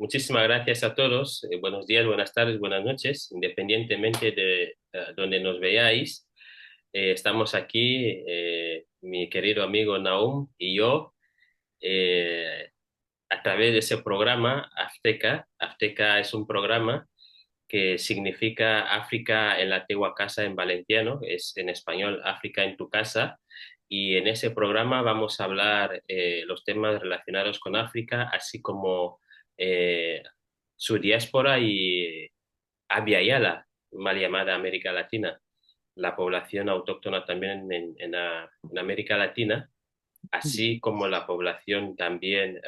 Muchísimas gracias a todos. Buenos días, buenas tardes, buenas noches, independientemente de donde nos veáis. Estamos aquí, mi querido amigo Naum y yo, eh, a través de ese programa Azteca. Azteca es un programa que significa África en la antigua casa en valenciano, es en español África en tu casa. Y en ese programa vamos a hablar los temas relacionados con África, así como eh, su diáspora y Abya Yala, mal llamada América Latina, la población autóctona también en América Latina, así como la población también,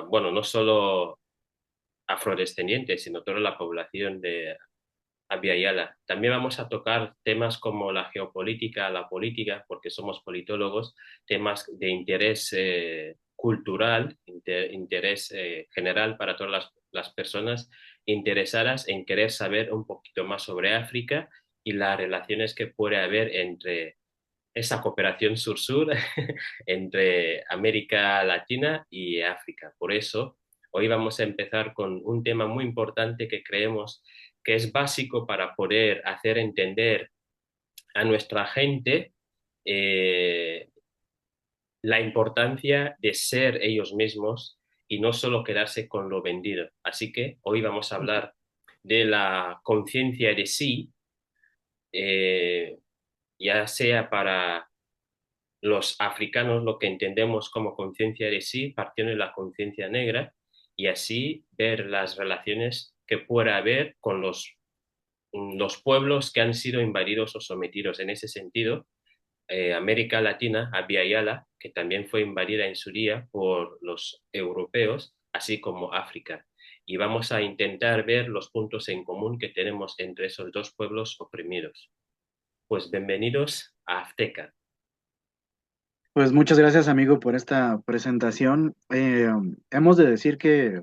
bueno, no solo afrodescendientes, sino toda la población de Abya Yala. También vamos a tocar temas como la geopolítica, la política, porque somos politólogos, temas de interés cultural, interés general para todas las personas interesadas en querer saber un poquito más sobre África y las relaciones que puede haber entre esa cooperación sur-sur entre América Latina y África. Por eso, hoy vamos a empezar con un tema muy importante que creemos que es básico para poder hacer entender a nuestra gente eh, la importancia de ser ellos mismos y no solo quedarse con lo vendido. Así que hoy vamos a hablar de la conciencia de sí, eh, ya sea para los africanos lo que entendemos como conciencia de sí, partiendo de la conciencia negra, y así ver las relaciones que pueda haber con los pueblos que han sido invadidos o sometidos. En ese sentido, América Latina, Abya Yala, que también fue invadida en su día por los europeos, así como África. Y vamos a intentar ver los puntos en común que tenemos entre esos dos pueblos oprimidos. Pues bienvenidos a Azteca. Pues muchas gracias, amigo, por esta presentación. Hemos de decir que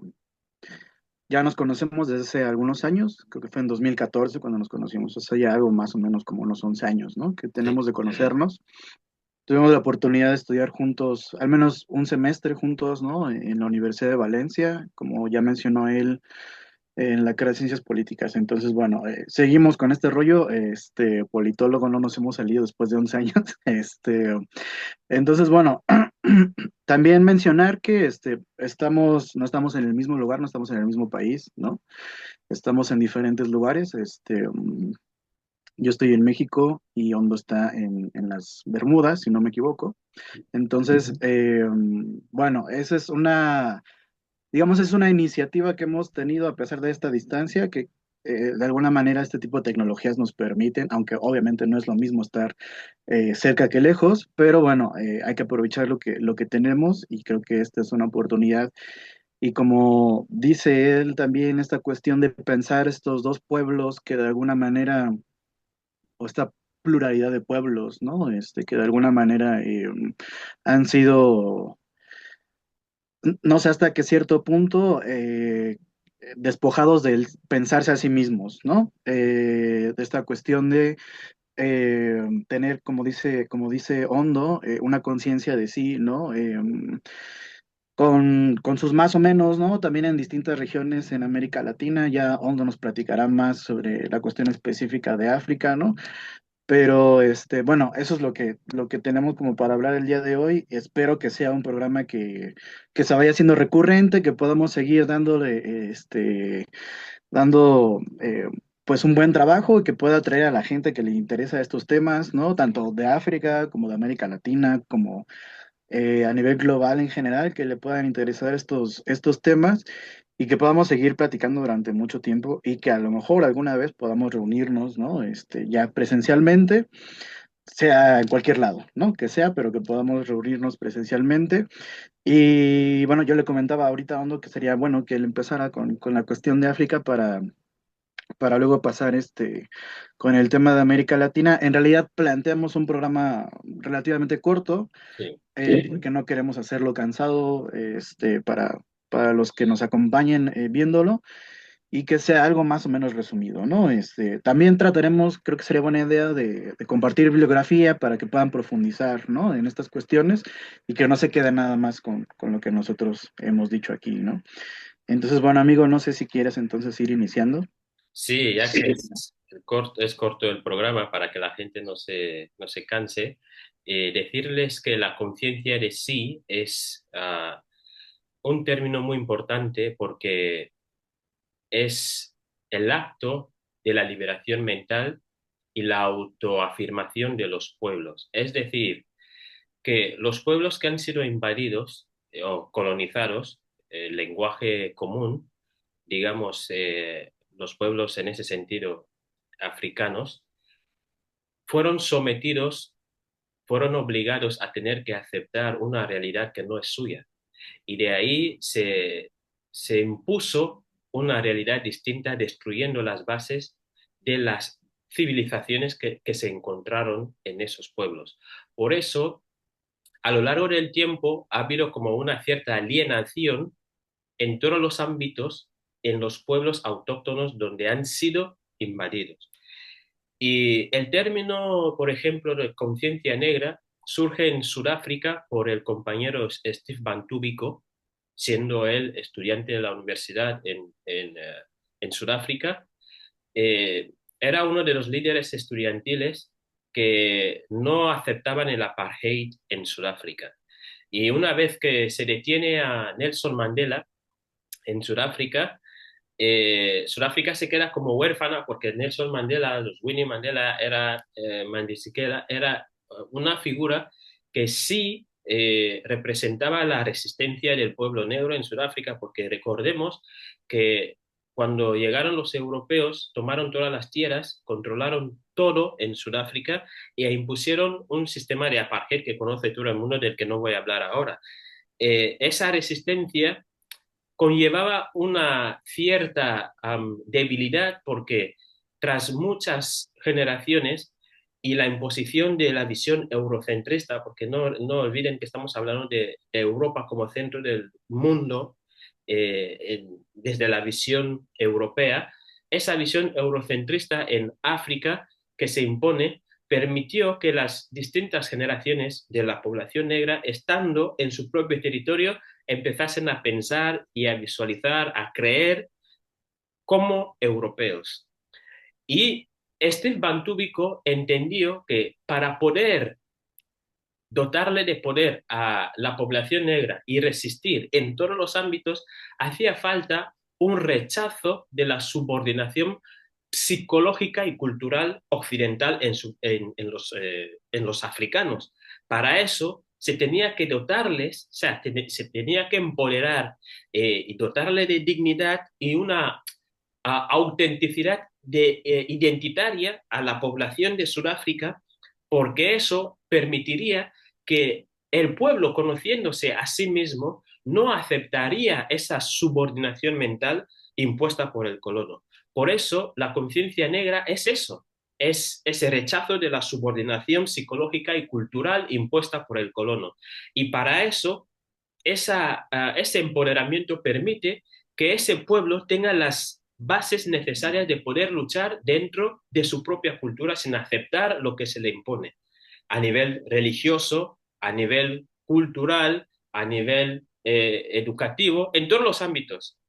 ya nos conocemos desde hace algunos años, creo que fue en 2014 cuando nos conocimos, o sea, ya algo más o menos como unos 11 años, ¿no? Que Sí. tenemos de conocernos. Tuvimos la oportunidad de estudiar juntos, al menos un semestre juntos, ¿no? En la Universidad de Valencia, como ya mencionó él, en la carrera de Ciencias Políticas. Entonces, bueno, seguimos con este rollo, politólogo, no nos hemos salido después de 11 años, entonces, bueno, también mencionar que no estamos en el mismo lugar, no estamos en el mismo país, ¿no? Estamos en diferentes lugares. Yo estoy en México y Hondo está en las Bermudas, si no me equivoco. Entonces, bueno, esa es digamos, es una iniciativa que hemos tenido a pesar de esta distancia, que de alguna manera este tipo de tecnologías nos permiten, aunque obviamente no es lo mismo estar cerca que lejos, pero bueno, hay que aprovechar lo que tenemos y creo que esta es una oportunidad. Y como dice él también, esta cuestión de pensar estos dos pueblos que de alguna manera, o esta pluralidad de pueblos, ¿no? Que de alguna manera han sido, no sé hasta qué cierto punto, despojados del pensarse a sí mismos, ¿no? De esta cuestión de tener, como dice Hondo, una conciencia de sí, ¿no? Con sus más o menos, ¿no? También en distintas regiones en América Latina, ya Hondo nos platicará más sobre la cuestión específica de África, ¿no? Pero, bueno, eso es lo que tenemos como para hablar el día de hoy. Espero que sea un programa que se vaya haciendo recurrente, que podamos seguir dándole, dando pues un buen trabajo y que pueda atraer a la gente que le interesa estos temas, ¿no? Tanto de África como de América Latina, como a nivel global en general, que le puedan interesar estos temas y que podamos seguir platicando durante mucho tiempo y que a lo mejor alguna vez podamos reunirnos, ¿no? Ya presencialmente, sea en cualquier lado, ¿no? Que sea, pero que podamos reunirnos presencialmente. Y bueno, yo le comentaba ahorita a Hondo que sería bueno que él empezara con la cuestión de África para luego pasar con el tema de América Latina. En realidad planteamos un programa relativamente corto, Sí. porque no queremos hacerlo cansado, para los que nos acompañen viéndolo y que sea algo más o menos resumido, ¿no? También trataremos, creo que sería buena idea de compartir bibliografía para que puedan profundizar, ¿no? En estas cuestiones y que no se quede nada más con lo que nosotros hemos dicho aquí, ¿no? Entonces, bueno, amigo, no sé si quieres entonces ir iniciando. Sí, ya que es corto el programa para que la gente no se canse, decirles que la conciencia de sí es un término muy importante porque es el acto de la liberación mental y la autoafirmación de los pueblos. Es decir, que los pueblos que han sido invadidos o colonizados, el lenguaje común, digamos, los pueblos en ese sentido africanos, fueron sometidos, fueron obligados a tener que aceptar una realidad que no es suya. Y de ahí se impuso una realidad distinta, destruyendo las bases de las civilizaciones que se encontraron en esos pueblos. Por eso, a lo largo del tiempo, ha habido como una cierta alienación en todos los ámbitos en los pueblos autóctonos donde han sido invadidos. Y el término, por ejemplo, de conciencia negra surge en Sudáfrica por el compañero Steve Bantu Biko, siendo él estudiante de la universidad en Sudáfrica. eh, Era uno de los líderes estudiantiles que no aceptaban el apartheid en Sudáfrica. Y una vez que se detiene a Nelson Mandela en Sudáfrica, Sudáfrica se queda como huérfana porque Nelson Mandela, los Winnie Mandela, Mandisikela, era una figura que sí representaba la resistencia del pueblo negro en Sudáfrica, porque recordemos que cuando llegaron los europeos, tomaron todas las tierras, controlaron todo en Sudáfrica e impusieron un sistema de apartheid que conoce todo el mundo, del que no voy a hablar ahora. Esa resistencia conllevaba una cierta debilidad porque tras muchas generaciones y la imposición de la visión eurocentrista, porque no olviden que estamos hablando de Europa como centro del mundo desde la visión europea, esa visión eurocentrista en África que se impone permitió que las distintas generaciones de la población negra, estando en su propio territorio, empezasen a pensar y a visualizar, a creer como europeos. Y Steve Bantúbico entendió que para poder dotarle de poder a la población negra y resistir en todos los ámbitos, hacía falta un rechazo de la subordinación psicológica y cultural occidental en los africanos. Para eso se tenía que dotarles, o sea, se tenía que empoderar y dotarle de dignidad y una autenticidad identitaria a la población de Sudáfrica, porque eso permitiría que el pueblo, conociéndose a sí mismo, no aceptaría esa subordinación mental impuesta por el colono. Por eso, la conciencia negra es eso, es ese rechazo de la subordinación psicológica y cultural impuesta por el colono. Y para eso, ese empoderamiento permite que ese pueblo tenga las bases necesarias de poder luchar dentro de su propia cultura sin aceptar lo que se le impone a nivel religioso, a nivel cultural, a nivel educativo, en todos los ámbitos.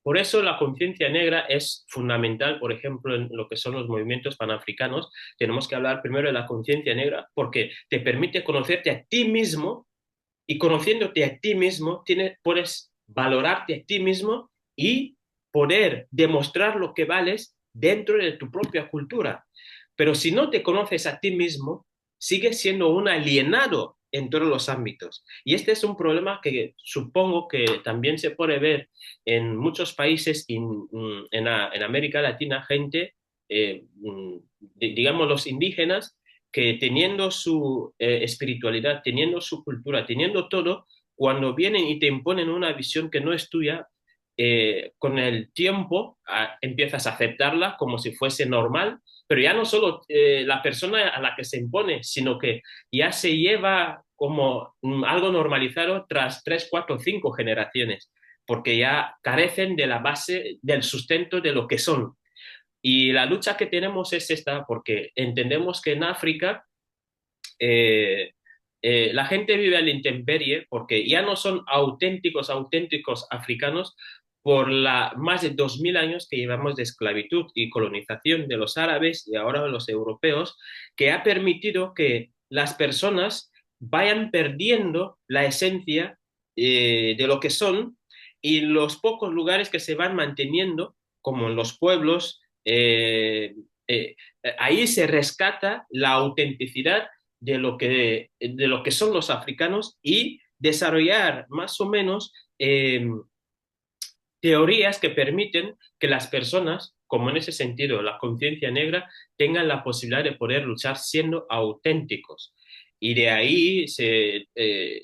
Por eso la conciencia negra es fundamental, por ejemplo, en lo que son los movimientos panafricanos. Tenemos que hablar primero de la conciencia negra porque te permite conocerte a ti mismo y conociéndote a ti mismo, puedes valorarte a ti mismo y poder demostrar lo que vales dentro de tu propia cultura. Pero si no te conoces a ti mismo, sigues siendo un alienado en todos los ámbitos. Y este es un problema que supongo que también se puede ver en muchos países en América Latina, gente, digamos los indígenas, que teniendo su espiritualidad, teniendo su cultura, teniendo todo, cuando vienen y te imponen una visión que no es tuya, con el tiempo empiezas a aceptarla como si fuese normal, pero ya no solo la persona a la que se impone, sino que ya se lleva como algo normalizado tras 3, 4, 5 generaciones, porque ya carecen de la base, del sustento de lo que son. Y la lucha que tenemos es esta, porque entendemos que en África eh, La gente vive a la intemperie porque ya no son auténticos africanos por más de 2000 años que llevamos de esclavitud y colonización de los árabes y ahora de los europeos, que ha permitido que las personas vayan perdiendo la esencia de lo que son, y los pocos lugares que se van manteniendo, como en los pueblos, ahí se rescata la autenticidad de lo que son los africanos, y desarrollar más o menos teorías que permiten que las personas, como en ese sentido la conciencia negra, tengan la posibilidad de poder luchar siendo auténticos. Y de ahí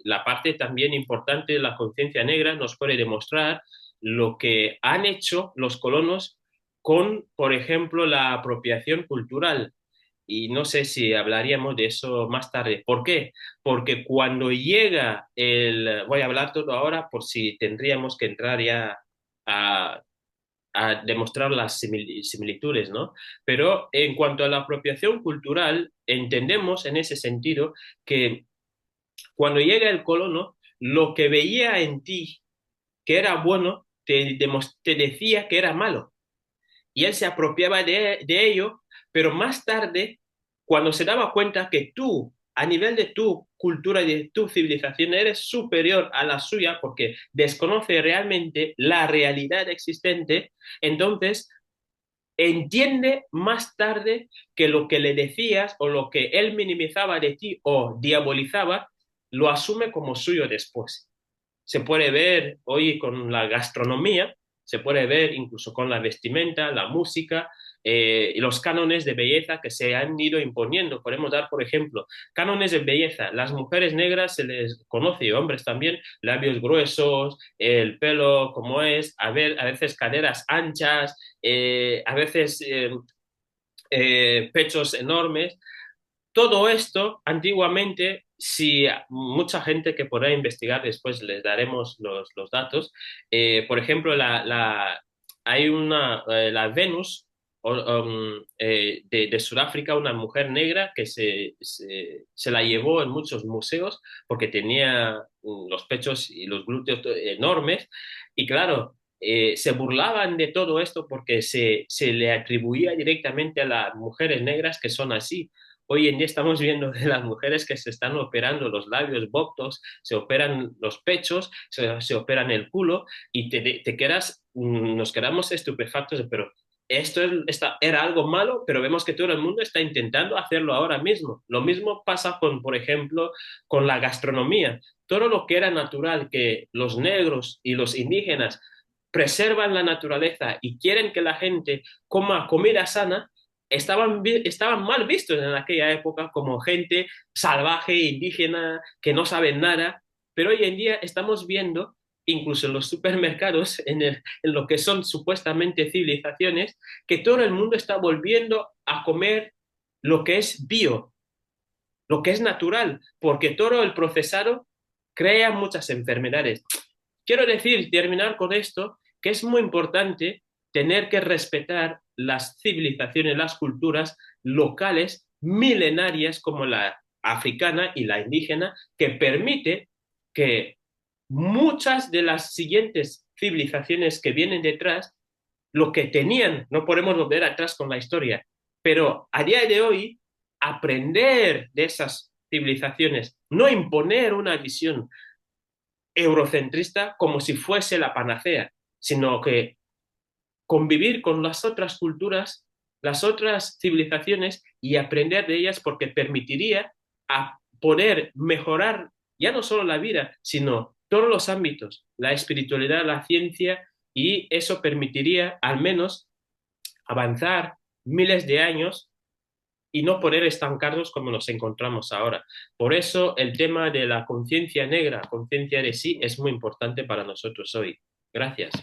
la parte también importante de la conciencia negra nos puede demostrar lo que han hecho los colonos con, por ejemplo, la apropiación cultural. Y no sé si hablaríamos de eso más tarde. ¿Por qué? Porque cuando llega voy a hablar todo ahora por si tendríamos que entrar ya a, a demostrar las similitudes, ¿no? Pero en cuanto a la apropiación cultural, entendemos en ese sentido que cuando llega el colono, lo que veía en ti que era bueno, te decía que era malo, y él se apropiaba de ello, pero más tarde, cuando se daba cuenta que tú, a nivel de tu cultura y de tu civilización, eres superior a la suya porque desconoce realmente la realidad existente, entonces entiende más tarde que lo que le decías o lo que él minimizaba de ti o diabolizaba, lo asume como suyo después. Se puede ver hoy con la gastronomía, se puede ver incluso con la vestimenta, la música, y los cánones de belleza que se han ido imponiendo. Podemos dar, por ejemplo, cánones de belleza. Las mujeres negras se les conoce, y hombres también, labios gruesos, el pelo como es, a veces caderas anchas, a veces pechos enormes. Todo esto, antiguamente, si mucha gente que podrá investigar, después les daremos los datos. Por ejemplo, hay la Venus de Sudáfrica, una mujer negra que se la llevó en muchos museos porque tenía los pechos y los glúteos enormes. Y claro, se burlaban de todo esto porque se le atribuía directamente a las mujeres negras que son así. Hoy en día estamos viendo de las mujeres que se están operando los labios botox, se operan los pechos, se operan el culo, y nos quedamos estupefactos, pero era algo malo, pero vemos que todo el mundo está intentando hacerlo ahora mismo. Lo mismo pasa con, por ejemplo, con la gastronomía. Todo lo que era natural, que los negros y los indígenas preservan la naturaleza y quieren que la gente coma comida sana, estaban mal vistos en aquella época como gente salvaje, indígena, que no saben nada, pero hoy en día estamos viendo, incluso en los supermercados, en lo que son supuestamente civilizaciones, que todo el mundo está volviendo a comer lo que es bio, lo que es natural, porque todo el procesado crea muchas enfermedades. Quiero decir, terminar con esto, que es muy importante tener que respetar las civilizaciones, las culturas locales milenarias como la africana y la indígena, que permite que muchas de las siguientes civilizaciones que vienen detrás, lo que tenían, no podemos volver atrás con la historia, pero a día de hoy, aprender de esas civilizaciones, no imponer una visión eurocentrista como si fuese la panacea, sino que convivir con las otras culturas, las otras civilizaciones, y aprender de ellas, porque permitiría a poder mejorar ya no solo la vida, sino todos los ámbitos, la espiritualidad, la ciencia, y eso permitiría al menos avanzar miles de años y no poder estancarnos como nos encontramos ahora. Por eso el tema de la conciencia negra, conciencia de sí, es muy importante para nosotros hoy. Gracias.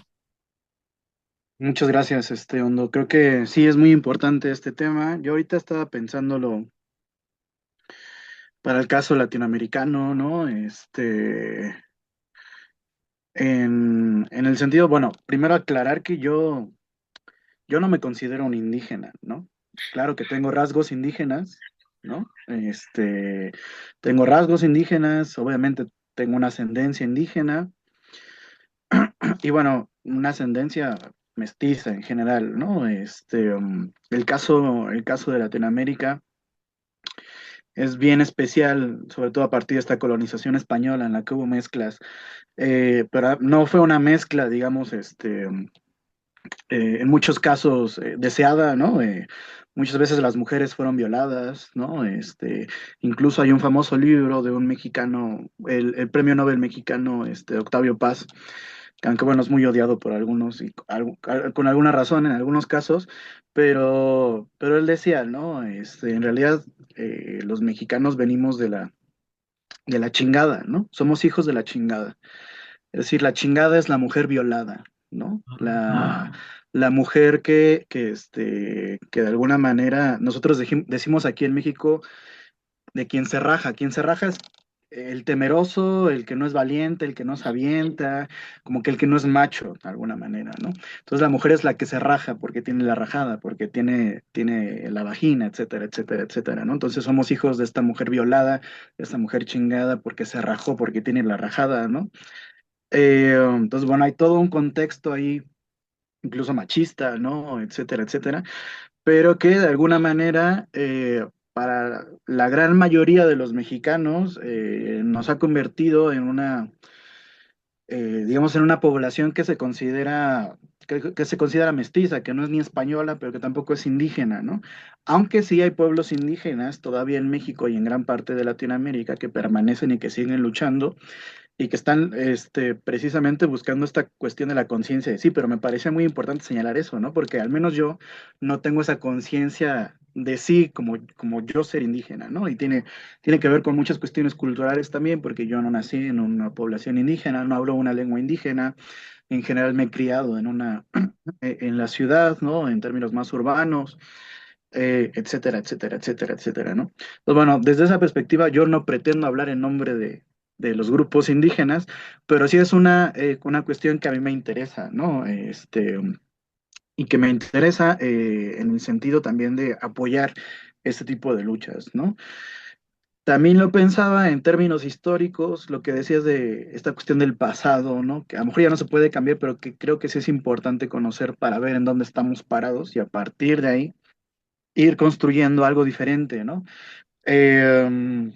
Muchas gracias, Hondo. Creo que sí es muy importante este tema. Yo ahorita estaba pensándolo para el caso latinoamericano, ¿no? En el sentido, bueno, primero aclarar que yo no me considero un indígena, ¿no? Claro que tengo rasgos indígenas, ¿no? Tengo rasgos indígenas, obviamente tengo una ascendencia indígena y bueno, una ascendencia mestiza en general, ¿no? El caso de Latinoamérica es bien especial, sobre todo a partir de esta colonización española en la que hubo mezclas, pero no fue una mezcla, digamos, en muchos casos deseada, ¿no? Muchas veces las mujeres fueron violadas, ¿no? Incluso hay un famoso libro de un mexicano, el premio Nobel mexicano, Octavio Paz, que aunque bueno, es muy odiado por algunos y con alguna razón en algunos casos, pero él decía, ¿no? En realidad los mexicanos venimos de la chingada, ¿no? Somos hijos de la chingada. Es decir, la chingada es la mujer violada, ¿no? La mujer que de alguna manera nosotros decimos aquí en México de quien se raja. Quien se raja es el temeroso, el que no es valiente, el que no se avienta, como que el que no es macho, de alguna manera, ¿no? Entonces la mujer es la que se raja porque tiene la rajada, porque tiene la vagina, etcétera, etcétera, etcétera, ¿no? Entonces somos hijos de esta mujer violada, de esta mujer chingada porque se rajó, porque tiene la rajada, ¿no? Entonces, bueno, hay todo un contexto ahí, incluso machista, ¿no? Etcétera, etcétera, pero que de alguna manera, para la gran mayoría de los mexicanos, nos ha convertido en digamos, en una población que se considera mestiza, que no es ni española, pero que tampoco es indígena, ¿no? Aunque sí hay pueblos indígenas todavía en México y en gran parte de Latinoamérica que permanecen y que siguen luchando y que están precisamente buscando esta cuestión de la conciencia de sí, pero me parece muy importante señalar eso, ¿no? Porque al menos yo no tengo esa conciencia de sí como yo ser indígena, ¿no? Y tiene que ver con muchas cuestiones culturales también, porque yo no nací en una población indígena, no hablo una lengua indígena, en general me he criado en la ciudad, ¿no? En términos más urbanos, etcétera, etcétera, etcétera, etcétera, ¿no? Pues bueno, desde esa perspectiva yo no pretendo hablar en nombre de los grupos indígenas, pero sí es una cuestión que a mí me interesa, ¿no? Y que me interesa en el sentido también de apoyar este tipo de luchas, ¿no? También lo pensaba en términos históricos, lo que decías de esta cuestión del pasado, ¿no? Que a lo mejor ya no se puede cambiar, pero que creo que sí es importante conocer para ver en dónde estamos parados y a partir de ahí ir construyendo algo diferente, ¿no? Eh,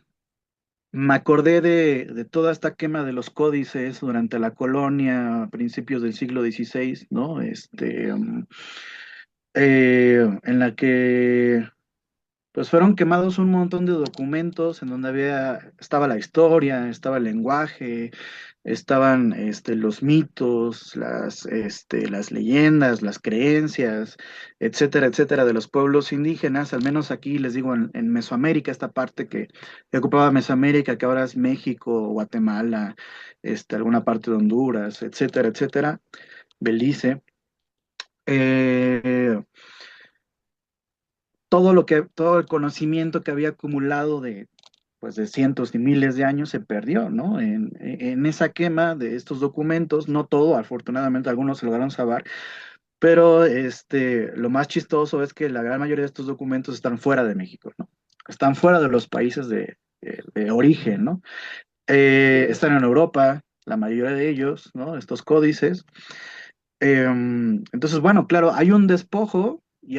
Me acordé de toda esta quema de los códices durante la colonia a principios del siglo XVI, ¿no? En la que pues fueron quemados un montón de documentos en donde estaba la historia, estaba el lenguaje, estaban los mitos, las leyendas, las creencias, etcétera, etcétera, de los pueblos indígenas, al menos aquí les digo en Mesoamérica, esta parte que ocupaba Mesoamérica, que ahora es México, Guatemala, alguna parte de Honduras, etcétera, etcétera, Belice. Eh, todo el conocimiento que había acumulado pues de cientos y miles de años se perdió, ¿no? En esa quema de estos documentos, no todo, afortunadamente algunos se lograron salvar, pero lo más chistoso es que la gran mayoría de estos documentos están fuera de México, ¿no? Están fuera de los países de origen, ¿no? Están en Europa, la mayoría de ellos, ¿no? Estos códices. Entonces, bueno, claro, hay un despojo y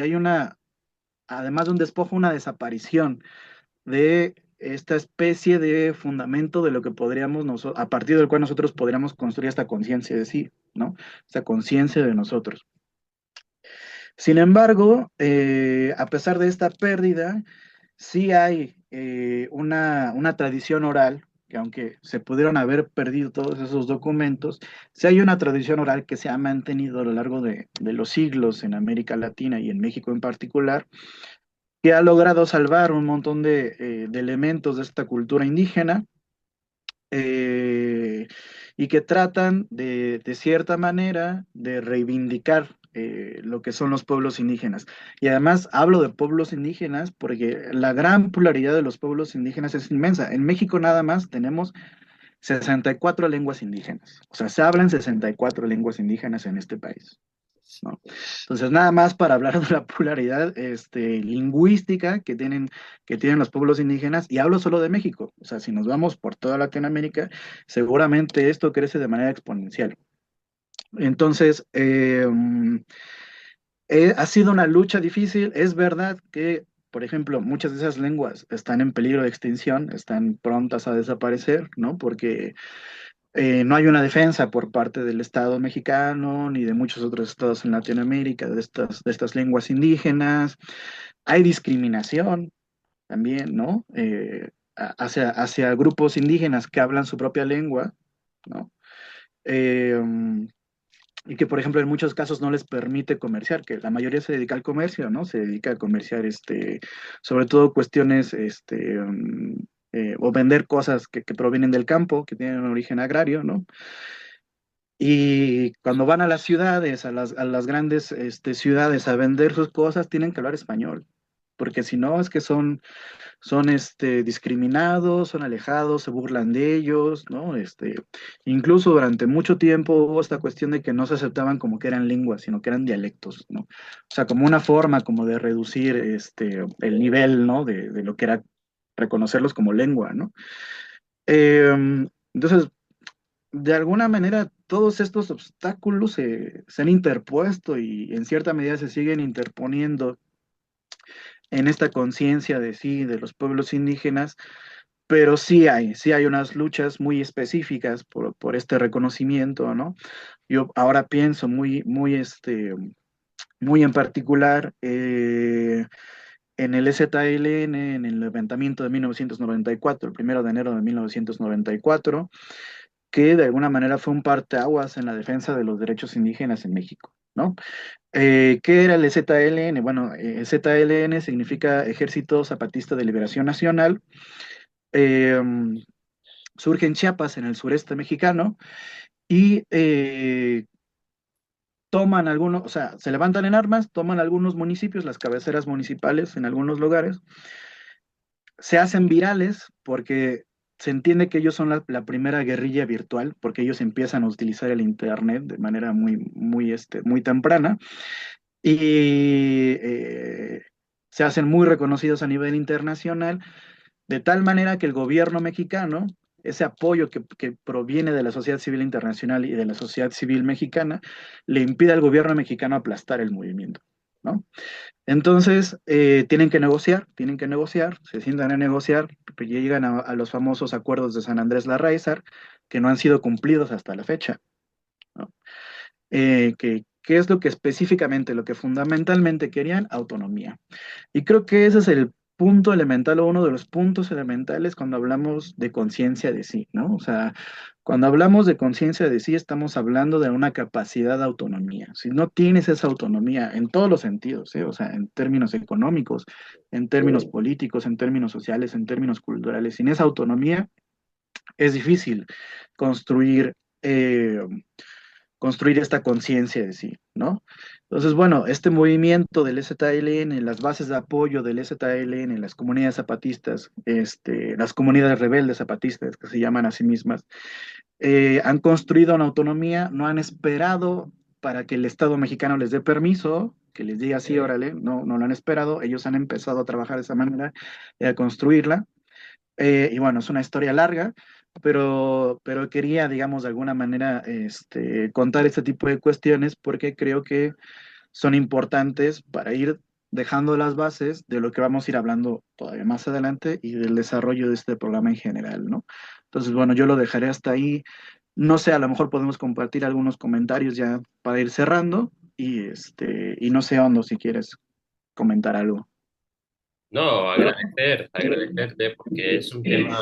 además de un despojo, una desaparición de esta especie de fundamento de lo que a partir del cual nosotros podríamos construir esta conciencia de sí, ¿no? Esta conciencia de nosotros. Sin embargo, a pesar de esta pérdida, sí hay una tradición oral, que aunque se pudieron haber perdido todos esos documentos, sí hay una tradición oral que se ha mantenido a lo largo de los siglos en América Latina y en México en particular, que ha logrado salvar un montón de elementos de esta cultura indígena eh, y que tratan de cierta manera de reivindicar lo que son los pueblos indígenas. Y además hablo de pueblos indígenas porque la gran pluralidad de los pueblos indígenas es inmensa. En México nada más tenemos 64 lenguas indígenas. O sea, se hablan 64 lenguas indígenas en este país. ¿no? Entonces, nada más para hablar de la pluralidad lingüística que tienen los pueblos indígenas, y hablo solo de México, o sea, si nos vamos por toda Latinoamérica, seguramente esto crece de manera exponencial. Entonces, ha sido una lucha difícil. Es verdad que, por ejemplo, muchas de esas lenguas están en peligro de extinción, están prontas a desaparecer, ¿no? Porque no hay una defensa por parte del Estado mexicano ni de muchos otros estados en Latinoamérica de estas lenguas indígenas. Hay discriminación también, ¿no? Hacia grupos indígenas que hablan su propia lengua, ¿no? Eh, y que, por ejemplo, en muchos casos no les permite comerciar, que la mayoría se dedica al comercio, ¿no? Se dedica a comerciar, sobre todo cuestiones, o vender cosas que provienen del campo, que tienen un origen agrario, ¿no? Y cuando van a las ciudades, a las grandes, ciudades a vender sus cosas, tienen que hablar español, porque si no, es que son discriminados, son alejados, se burlan de ellos, ¿no? Incluso durante mucho tiempo hubo esta cuestión de que no se aceptaban como que eran lenguas, sino que eran dialectos, ¿no? O sea, como una forma como de reducir el nivel, ¿no? De lo que era reconocerlos como lengua, ¿no? Entonces, de alguna manera, todos estos obstáculos se han interpuesto y en cierta medida se siguen interponiendo en esta conciencia de sí, de los pueblos indígenas, pero sí hay unas luchas muy específicas por este reconocimiento, ¿no? Yo ahora pienso muy en particular en el EZLN, en el levantamiento de 1994, el 1 de enero de 1994, que de alguna manera fue un parteaguas en la defensa de los derechos indígenas en México, ¿no? ¿Qué era el EZLN? Bueno, EZLN significa Ejército Zapatista de Liberación Nacional. Eh, Surge en Chiapas, en el sureste mexicano, y toman algunos, o sea, se levantan en armas, toman algunos municipios, las cabeceras municipales en algunos lugares, se hacen virales porque se entiende que ellos son la primera guerrilla virtual, porque ellos empiezan a utilizar el Internet de manera muy temprana, y se hacen muy reconocidos a nivel internacional, de tal manera que el gobierno mexicano, ese apoyo que proviene de la sociedad civil internacional y de la sociedad civil mexicana, le impide al gobierno mexicano aplastar el movimiento, ¿no? Entonces, tienen que negociar, se sientan a negociar, pues llegan a los famosos acuerdos de San Andrés Larraizar, que no han sido cumplidos hasta la fecha, ¿no? ¿Qué es lo que específicamente, lo que fundamentalmente querían? Autonomía. Y creo que ese es el punto elemental o uno de los puntos elementales cuando hablamos de conciencia de sí, ¿no? O sea, cuando hablamos de conciencia de sí, estamos hablando de una capacidad de autonomía. Si no tienes esa autonomía en todos los sentidos, ¿eh? O sea, en términos económicos, en términos políticos, en términos sociales, en términos culturales, sin esa autonomía es difícil construir eh, construir esta conciencia de sí, ¿no? Entonces, bueno, este movimiento del EZLN, las bases de apoyo del EZLN, las comunidades zapatistas, las comunidades rebeldes zapatistas, que se llaman a sí mismas, han construido una autonomía, no han esperado para que el Estado mexicano les dé permiso, que les diga sí, órale, no, no lo han esperado, ellos han empezado a trabajar de esa manera, a construirla, y bueno, es una historia larga, pero quería, digamos, de alguna manera, contar este tipo de cuestiones porque creo que son importantes para ir dejando las bases de lo que vamos a ir hablando todavía más adelante y del desarrollo de este programa en general, ¿no? Entonces, bueno, yo lo dejaré hasta ahí. No sé, a lo mejor podemos compartir algunos comentarios ya para ir cerrando y no sé, Hondo, si quieres comentar algo. No, agradecerte porque es un tema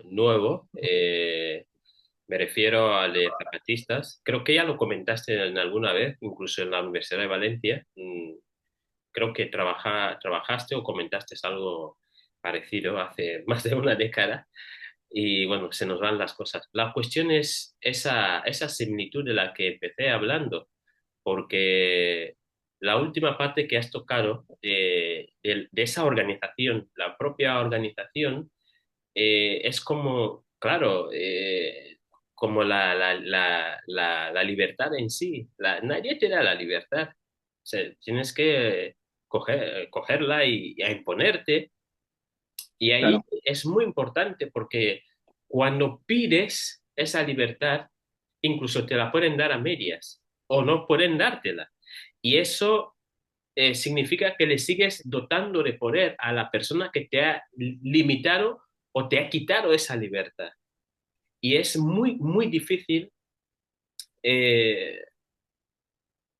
nuevo. Me refiero a de zapatistas. Creo que ya lo comentaste en alguna vez, incluso en la Universidad de Valencia. Creo que trabajaste o comentaste algo parecido hace más de una década. Y bueno, se nos van las cosas. La cuestión es esa similitud de la que empecé hablando, porque la última parte que has tocado de esa organización, la propia organización, es como, claro, como la libertad en sí. Nadie te da la libertad. O sea, tienes que cogerla y a imponerte. Y ahí Claro, es muy importante porque cuando pides esa libertad, incluso te la pueden dar a medias o no pueden dártela. Y eso significa que le sigues dotando de poder a la persona que te ha limitado o te ha quitado esa libertad. Y es muy, muy difícil. eh,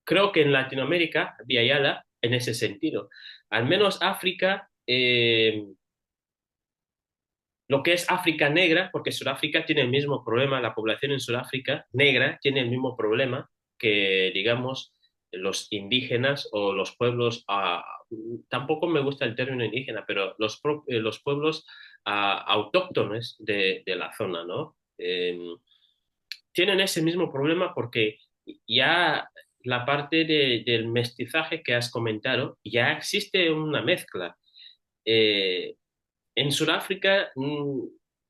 Creo que en Latinoamérica, vía Yala, en ese sentido. Al menos África, lo que es África negra, porque Sudáfrica tiene el mismo problema, la población en Sudáfrica negra tiene el mismo problema que, digamos, los indígenas o los pueblos, tampoco me gusta el término indígena, pero los pueblos autóctonos de la zona, ¿no? Tienen ese mismo problema porque ya la parte del mestizaje que has comentado, ya existe una mezcla. Eh, en Sudáfrica,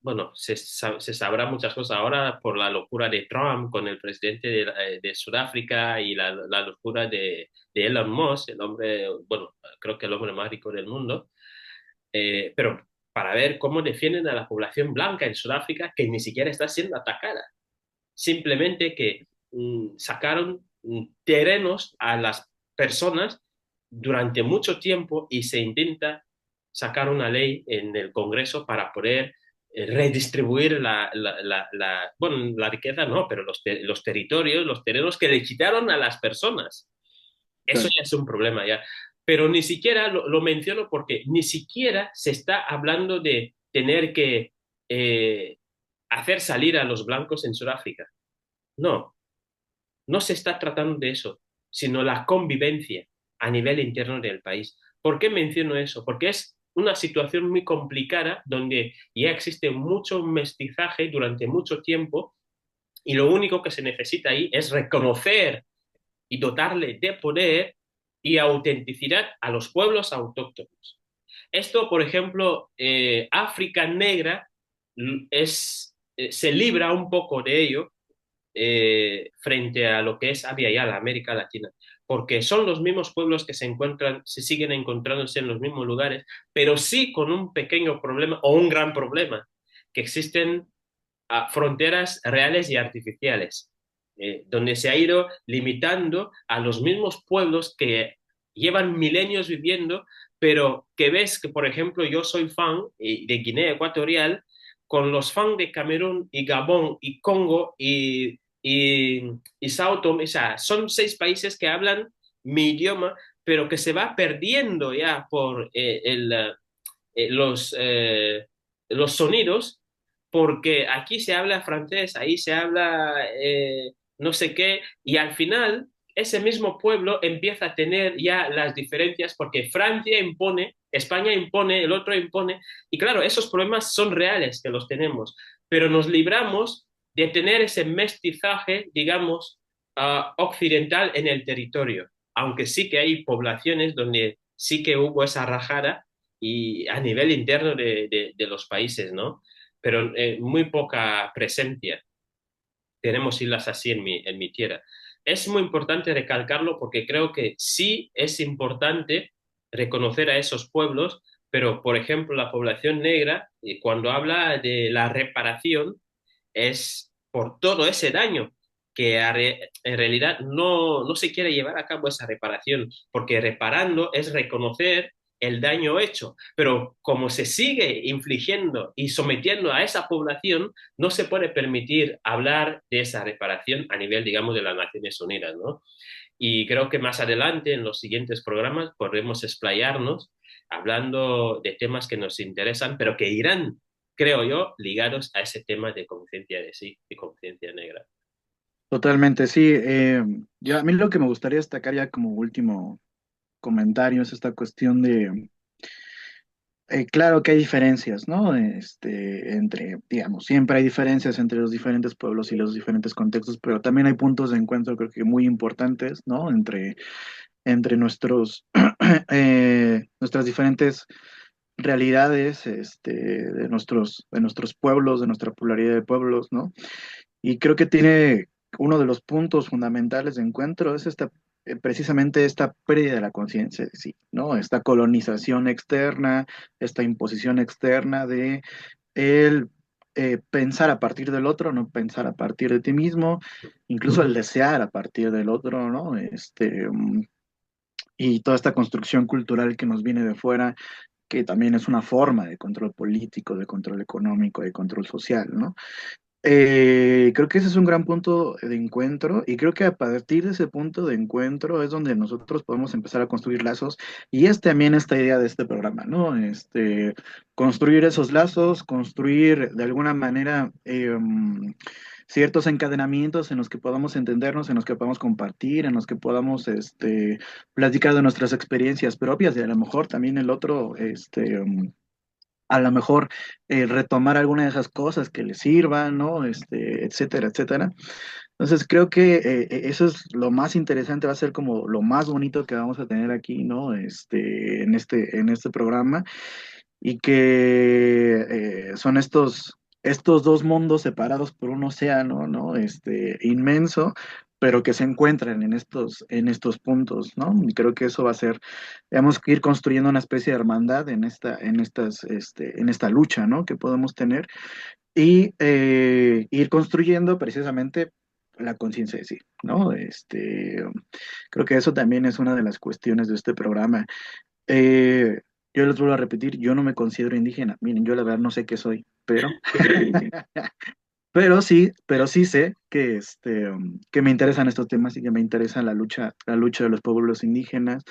bueno, se sabrá muchas cosas ahora por la locura de Trump con el presidente de Sudáfrica y la locura de Elon Musk, el hombre, bueno, creo que el hombre más rico del mundo, pero para ver cómo defienden a la población blanca en Sudáfrica que ni siquiera está siendo atacada, simplemente que sacaron terrenos a las personas durante mucho tiempo y se intenta sacar una ley en el Congreso para poder redistribuir bueno, la riqueza no, pero los territorios, los terrenos que le quitaron a las personas. Eso claro, ya es un problema ya. Pero ni siquiera lo menciono porque ni siquiera se está hablando de tener que eh, hacer salir a los blancos en Sudáfrica. No, no se está tratando de eso, sino la convivencia a nivel interno del país. ¿Por qué menciono eso? Porque es una situación muy complicada donde ya existe mucho mestizaje durante mucho tiempo y lo único que se necesita ahí es reconocer y dotarle de poder y autenticidad a los pueblos autóctonos. Esto, por ejemplo, África Negra se libra un poco de ello frente a lo que es Abya Yala, América Latina, porque son los mismos pueblos que se encuentran, se siguen encontrándose en los mismos lugares, pero sí con un pequeño problema o un gran problema, que existen fronteras reales y artificiales, donde se ha ido limitando a los mismos pueblos que llevan milenios viviendo, pero que ves que, por ejemplo, yo soy fan de Guinea Ecuatorial, con los fans de Camerún y Gabón y Congo y Sao Tome, o sea, son 6 países que hablan mi idioma, pero que se va perdiendo ya por los sonidos, porque aquí se habla francés, ahí se habla no sé qué, y al final ese mismo pueblo empieza a tener ya las diferencias porque Francia impone, España impone, el otro impone, y claro, esos problemas son reales que los tenemos, pero nos libramos de tener ese mestizaje, digamos, occidental en el territorio, aunque sí que hay poblaciones donde sí que hubo esa rajada y a nivel interno de los países, ¿no? Pero muy poca presencia. Tenemos islas así en mi tierra. Es muy importante recalcarlo porque creo que sí es importante reconocer a esos pueblos, pero por ejemplo la población negra, cuando habla de la reparación, es por todo ese daño que en realidad no se quiere llevar a cabo esa reparación, porque reparando es reconocer el daño hecho, pero como se sigue infligiendo y sometiendo a esa población, no se puede permitir hablar de esa reparación a nivel, digamos, de las Naciones Unidas, ¿no? Y creo que más adelante, en los siguientes programas, podremos explayarnos hablando de temas que nos interesan, pero que irán, creo yo, ligados a ese tema de conciencia de sí, de conciencia negra. totalmente, sí. A mí lo que me gustaría destacar ya como último comentario es esta cuestión de, claro que hay diferencias, ¿no? Entre, digamos, siempre hay diferencias entre los diferentes pueblos y los diferentes contextos, pero también hay puntos de encuentro, creo que muy importantes, ¿no? Entre nuestras diferentes realidades, de nuestros pueblos, de nuestra pluralidad de pueblos, ¿no? Y creo que tiene uno de los puntos fundamentales de encuentro es precisamente esta pérdida de la conciencia de sí, ¿no? Esta colonización externa, esta imposición externa de el pensar a partir del otro, no pensar a partir de ti mismo, incluso el desear a partir del otro, ¿no? Y toda esta construcción cultural que nos viene de fuera, que también es una forma de control político, de control económico, de control social, ¿no? Creo que ese es un gran punto de encuentro y creo que a partir de ese punto de encuentro es donde nosotros podemos empezar a construir lazos y es también esta idea de este programa, ¿no? Construir esos lazos, construir de alguna manera ciertos encadenamientos en los que podamos entendernos, en los que podamos compartir, en los que podamos platicar de nuestras experiencias propias y a lo mejor también el otro, a lo mejor retomar alguna de esas cosas que le sirvan, ¿no? Etcétera, etcétera. Entonces creo que eso es lo más interesante, va a ser como lo más bonito que vamos a tener aquí, ¿no? En este programa y que son estos dos mundos separados por un océano, ¿no? Inmenso, pero que se encuentran en estos puntos, ¿no? Y creo que eso va a ser, tenemos que ir construyendo una especie de hermandad en esta lucha, ¿no? Que podemos tener y ir construyendo precisamente la conciencia de sí, ¿no? Creo que eso también es una de las cuestiones de este programa. Eh, yo les vuelvo a repetir, yo no me considero indígena. Miren, yo la verdad no sé qué soy, pero, pero sí sé que, que me interesan estos temas y que me interesa la lucha de los pueblos indígenas,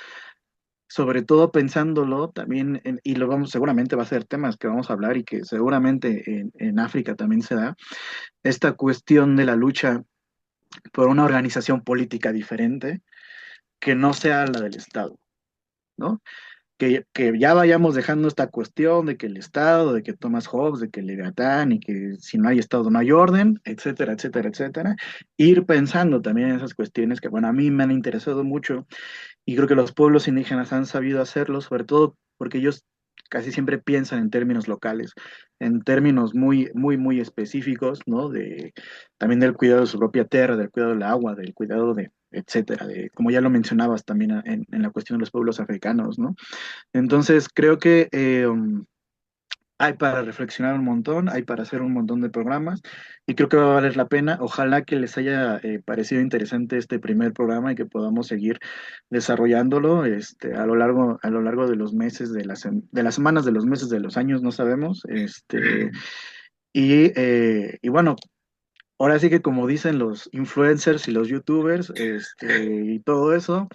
sobre todo pensándolo también, y lo vamos, seguramente va a ser temas que vamos a hablar y que seguramente en África también se da, esta cuestión de la lucha por una organización política diferente que no sea la del Estado, ¿no? Que ya vayamos dejando esta cuestión de que el Estado, de que Thomas Hobbes, de que Leviatán y que si no hay Estado no hay orden, etcétera, etcétera, etcétera. Ir pensando también en esas cuestiones que, bueno, a mí me han interesado mucho y creo que los pueblos indígenas han sabido hacerlo, sobre todo porque ellos casi siempre piensan en términos locales, en términos muy, muy, muy específicos, ¿no? También del cuidado de su propia tierra, del cuidado del agua, del cuidado de, etcétera, como ya lo mencionabas también en la cuestión de los pueblos africanos, ¿no? Entonces, creo que hay para reflexionar un montón, hay para hacer un montón de programas y creo que va a valer la pena. Ojalá que les haya parecido interesante este primer programa y que podamos seguir desarrollándolo a lo largo de los meses, de las semanas, de los meses, de los años, no sabemos. Y bueno, ahora sí que como dicen los influencers y los youtubers y todo eso,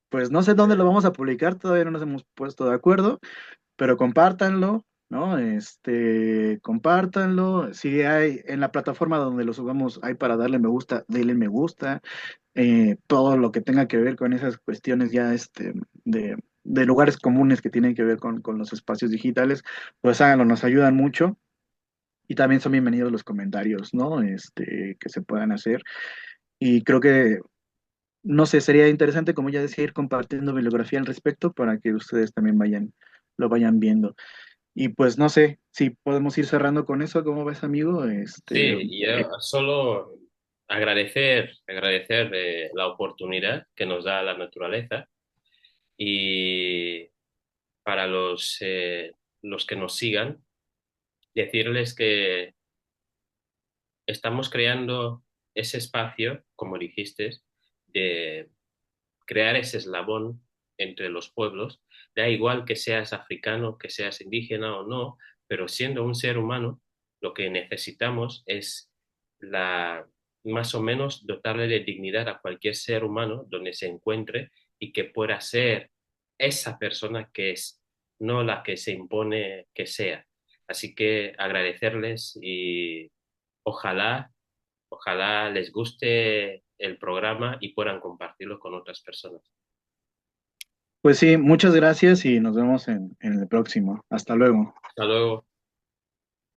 pues no sé dónde lo vamos a publicar, todavía no nos hemos puesto de acuerdo, pero compártanlo, ¿no? Compártanlo. Si hay en la plataforma donde lo subamos, hay para darle me gusta, denle me gusta. Todo lo que tenga que ver con esas cuestiones ya de lugares comunes que tienen que ver con los espacios digitales, pues háganlo, nos ayudan mucho. Y también son bienvenidos los comentarios, ¿no? Que se puedan hacer. Y creo que, no sé, sería interesante, como ya decía, ir compartiendo bibliografía al respecto para que ustedes también lo vayan viendo. Y pues no sé si podemos ir cerrando con eso, ¿cómo ves, amigo? Sí, y yo solo agradecer la oportunidad que nos da la naturaleza y para los que nos sigan, decirles que estamos creando ese espacio, como dijiste, de crear ese eslabón entre los pueblos, da igual que seas africano, que seas indígena o no, pero siendo un ser humano, lo que necesitamos es la, más o menos dotarle de dignidad a cualquier ser humano donde se encuentre y que pueda ser esa persona que es, no la que se impone que sea. Así que agradecerles y ojalá, ojalá les guste el programa y puedan compartirlo con otras personas. Pues sí, muchas gracias y nos vemos en el próximo. Hasta luego. Hasta luego.